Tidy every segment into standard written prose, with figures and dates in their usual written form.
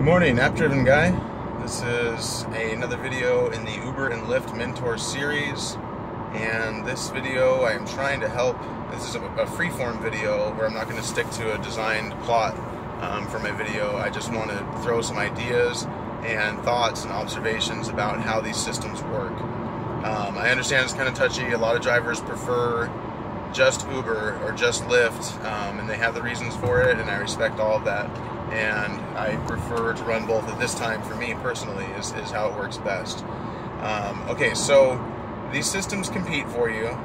morning, app-driven guy. This is another video in the Uber and Lyft Mentor series, and this video I am trying to help. This is a freeform video where I'm not going to stick to a designed plot for my video. I just want to throw some ideas and thoughts and observations about how these systems work. I understand it's kind of touchy. A lot of drivers prefer just Uber or just Lyft, and they have the reasons for it, and I respect all of that. And I prefer to run both at this time. For me personally, is how it works best. Okay, so these systems compete for you.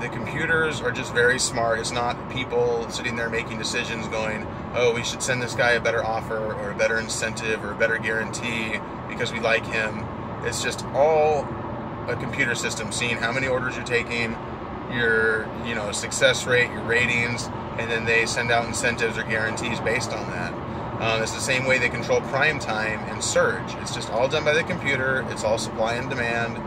The computers are just very smart. It's not people sitting there making decisions going, oh, we should send this guy a better offer or a better incentive or a better guarantee because we like him. It's just all a computer system seeing how many orders you're taking, your success rate, your ratings, and then they send out incentives or guarantees based on that. It's the same way they control prime time and surge. It's just all done by the computer. It's all supply and demand.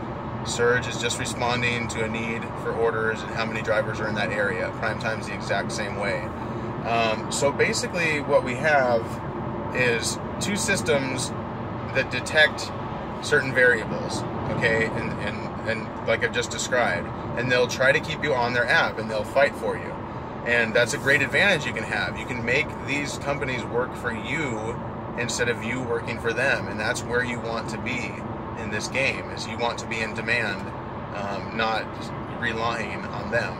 Surge is just responding to a need for orders and how many drivers are in that area. Prime time is the exact same way. So basically what we have is two systems that detect certain variables, okay, and like I've just described, and they'll try to keep you on their app and they'll fight for you. And that's a great advantage you can have. You can make these companies work for you instead of you working for them, and that's where you want to be in this game, is you want to be in demand, not relying on them.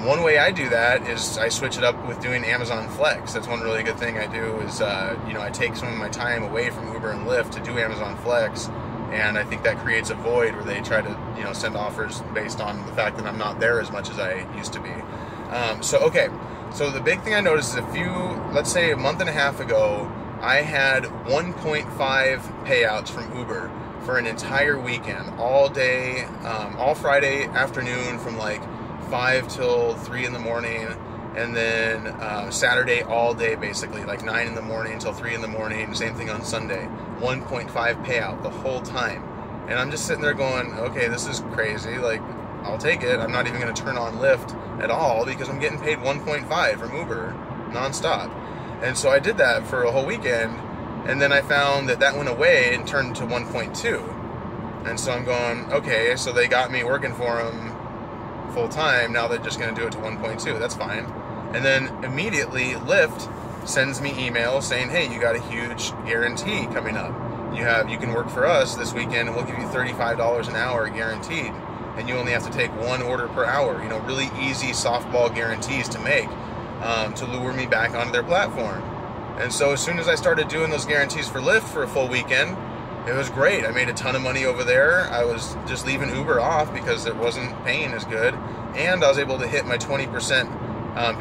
One way I do that is I switch it up with doing Amazon Flex. That's one really good thing I do is, I take some of my time away from Uber and Lyft to do Amazon Flex, and I think that creates a void where they try to, send offers based on the fact that I'm not there as much as I used to be. So the big thing I noticed is let's say a month and a half ago, I had 1.5 payouts from Uber for an entire weekend, all day, all Friday afternoon from like 5 till 3 in the morning, and then Saturday all day basically, like 9 in the morning until 3 in the morning, same thing on Sunday. 1.5 payout the whole time. And I'm just sitting there going, okay, this is crazy, like, I'll take it. I'm not even going to turn on Lyft at all because I'm getting paid 1.5 from Uber nonstop. And so I did that for a whole weekend, and then I found that went away and turned to 1.2. And so I'm going, okay, so they got me working for them full time. Now they're just going to do it to 1.2. That's fine. And then immediately Lyft sends me email saying, hey, you got a huge guarantee coming up. You can work for us this weekend and we'll give you $35 an hour guaranteed. And you only have to take one order per hour. Really easy softball guarantees to make to lure me back onto their platform. And so as soon as I started doing those guarantees for Lyft for a full weekend, it was great. I made a ton of money over there. I was just leaving Uber off because it wasn't paying as good, and I was able to hit my 20%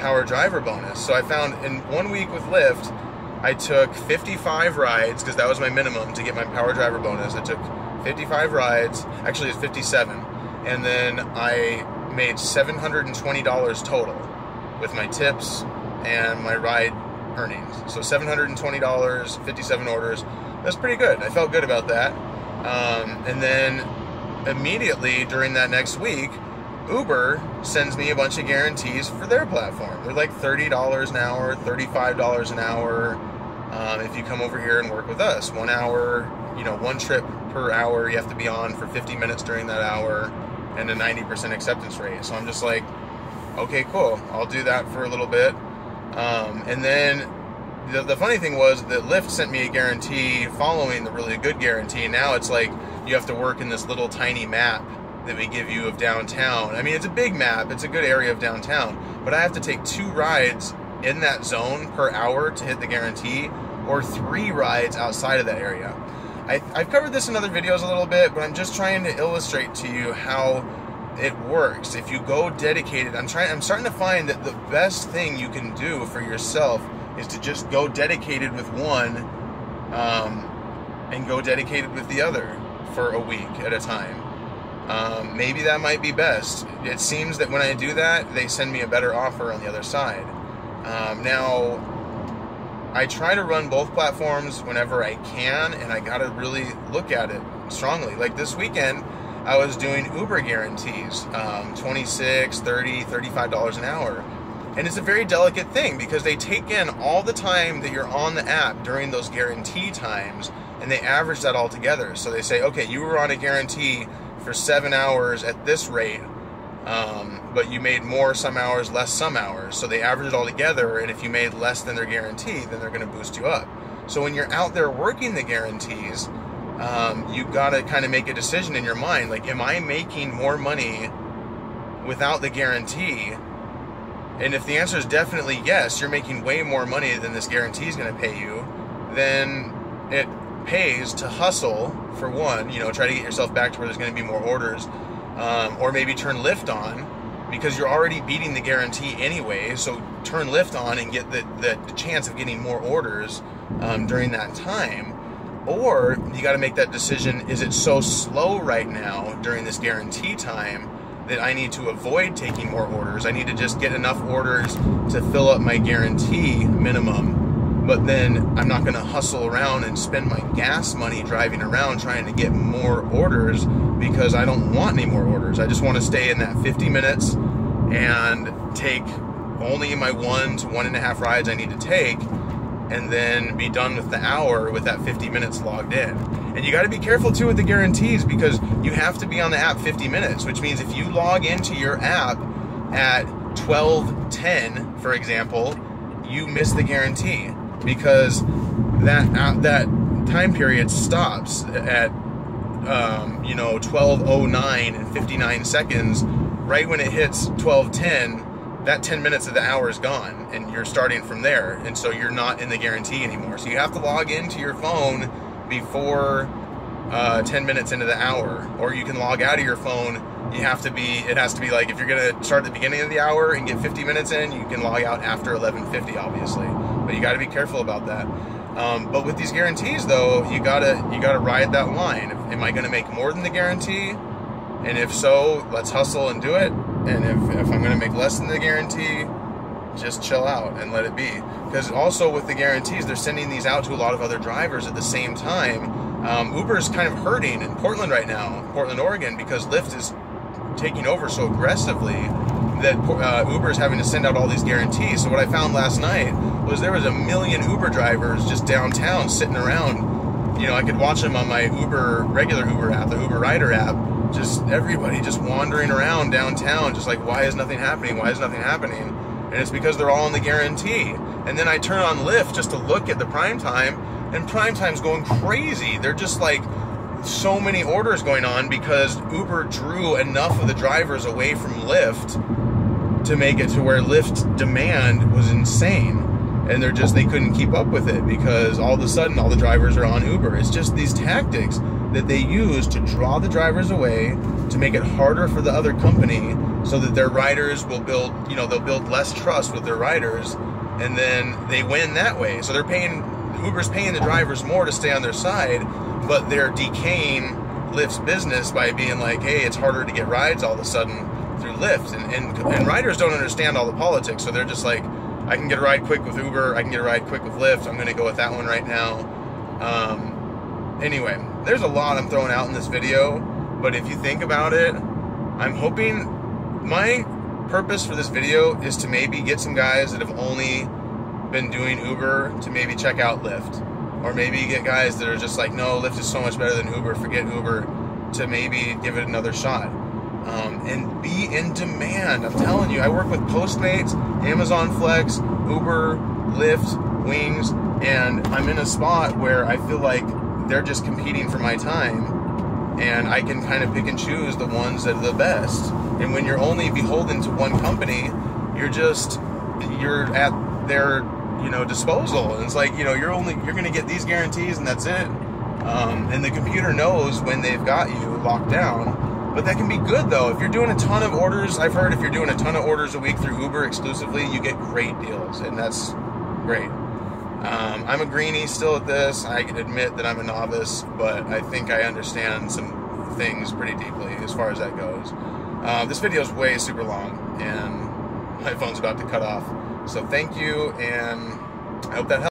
power driver bonus. So I found in 1 week with Lyft, I took 55 rides, because that was my minimum to get my power driver bonus. I took 55 rides, actually it's 57. And then I made $720 total with my tips and my ride earnings. So $720, 57 orders. That's pretty good. I felt good about that. And then immediately during that next week, Uber sends me a bunch of guarantees for their platform. They're like $30 an hour, $35 an hour if you come over here and work with us. 1 hour, one trip per hour you have to be on for 50 minutes during that hour, and a 90% acceptance rate. So I'm just like, okay, cool, I'll do that for a little bit. And then the funny thing was that Lyft sent me a guarantee following the really good guarantee. Now it's like you have to work in this little tiny map that we give you of downtown. I mean, it's a big map, it's a good area of downtown, but I have to take 2 rides in that zone per hour to hit the guarantee, or 3 rides outside of that area. I've covered this in other videos a little bit, but I'm just trying to illustrate to you how it works. If you go dedicated, I'm starting to find that the best thing you can do for yourself is to just go dedicated with one, and go dedicated with the other for a week at a time. Maybe that might be best. It seems that when I do that, they send me a better offer on the other side. Now, I try to run both platforms whenever I can, and I gotta really look at it strongly. Like this weekend, I was doing Uber guarantees, $26, $30, $35 an hour. And it's a very delicate thing because they take in all the time that you're on the app during those guarantee times, and they average that all together. So they say, okay, you were on a guarantee for 7 hours at this rate, but you made more some hours, less some hours. So they average it all together, and if you made less than their guarantee, then they're going to boost you up. So when you're out there working the guarantees, you got to kind of make a decision in your mind, like, am I making more money without the guarantee? And if the answer is definitely yes, you're making way more money than this guarantee is going to pay you, then it pays to hustle, for one, try to get yourself back to where there's going to be more orders, or maybe turn Lyft on, because you're already beating the guarantee anyway. So turn Lyft on and get the chance of getting more orders during that time. Or you got to make that decision, is it so slow right now during this guarantee time that I need to avoid taking more orders? I need to just get enough orders to fill up my guarantee minimum, but then I'm not going to hustle around and spend my gas money driving around trying to get more orders, because I don't want any more orders. I just want to stay in that 50 minutes and take only my 1 to 1.5 rides I need to take, and then be done with the hour with that 50 minutes logged in. And you got to be careful too with the guarantees, because you have to be on the app 50 minutes, which means if you log into your app at 12:10, for example, you miss the guarantee, because that time period stops at 12:09 and 59 seconds. Right when it hits 12:10, that 10 minutes of the hour is gone, and you're starting from there, and so you're not in the guarantee anymore. So you have to log into your phone before 10 minutes into the hour, or you can log out of your phone. It has to be like, if you're gonna start at the beginning of the hour and get 50 minutes in, you can log out after 11:50, obviously, but you got to be careful about that. But with these guarantees though, you gotta ride that line. Am I gonna make more than the guarantee? And if so, let's hustle and do it. And if I'm gonna make less than the guarantee, just chill out and let it be. Because also with the guarantees, they're sending these out to a lot of other drivers at the same time. Uber's kind of hurting in Portland right now, Portland, Oregon, because Lyft is taking over so aggressively that Uber is having to send out all these guarantees. So what I found last night was there was 1 million Uber drivers just downtown sitting around. I could watch them on my regular Uber app, the Uber Rider app, just everybody just wandering around downtown, just like, why is nothing happening? Why is nothing happening? And it's because they're all on the guarantee. And then I turn on Lyft just to look at the prime time, and prime time's going crazy. They're just like, so many orders going on because Uber drew enough of the drivers away from Lyft to make it to where Lyft demand was insane. And they couldn't keep up with it, because all of a sudden all the drivers are on Uber. It's just these tactics that they use to draw the drivers away, to make it harder for the other company, so that their riders will build, they'll build less trust with their riders, and then they win that way. So Uber's paying the drivers more to stay on their side, but they're decaying Lyft's business by being like, hey, it's harder to get rides all of a sudden through Lyft. And riders don't understand all the politics, so they're just like, I can get a ride quick with Uber, I can get a ride quick with Lyft, I'm going to go with that one right now. Anyway, there's a lot I'm throwing out in this video, but if you think about it, I'm hoping, my purpose for this video is to maybe get some guys that have only been doing Uber to maybe check out Lyft, or maybe get guys that are just like, no, Lyft is so much better than Uber, forget Uber, to maybe give it another shot. And be in demand. I'm telling you, I work with Postmates, Amazon Flex, Uber, Lyft, Wings, and I'm in a spot where I feel like they're just competing for my time, and I can kind of pick and choose the ones that are the best. And when you're only beholden to one company, you're at their disposal, and it's like, you're gonna get these guarantees and that's it. And the computer knows when they've got you locked down. But that can be good though. If you're doing a ton of orders, I've heard if you're doing a ton of orders a week through Uber exclusively, you get great deals, and that's great. I'm a greenie still at this. I admit that I'm a novice, but I think I understand some things pretty deeply as far as that goes. This video is way super long, and my phone's about to cut off. So thank you, and I hope that helps.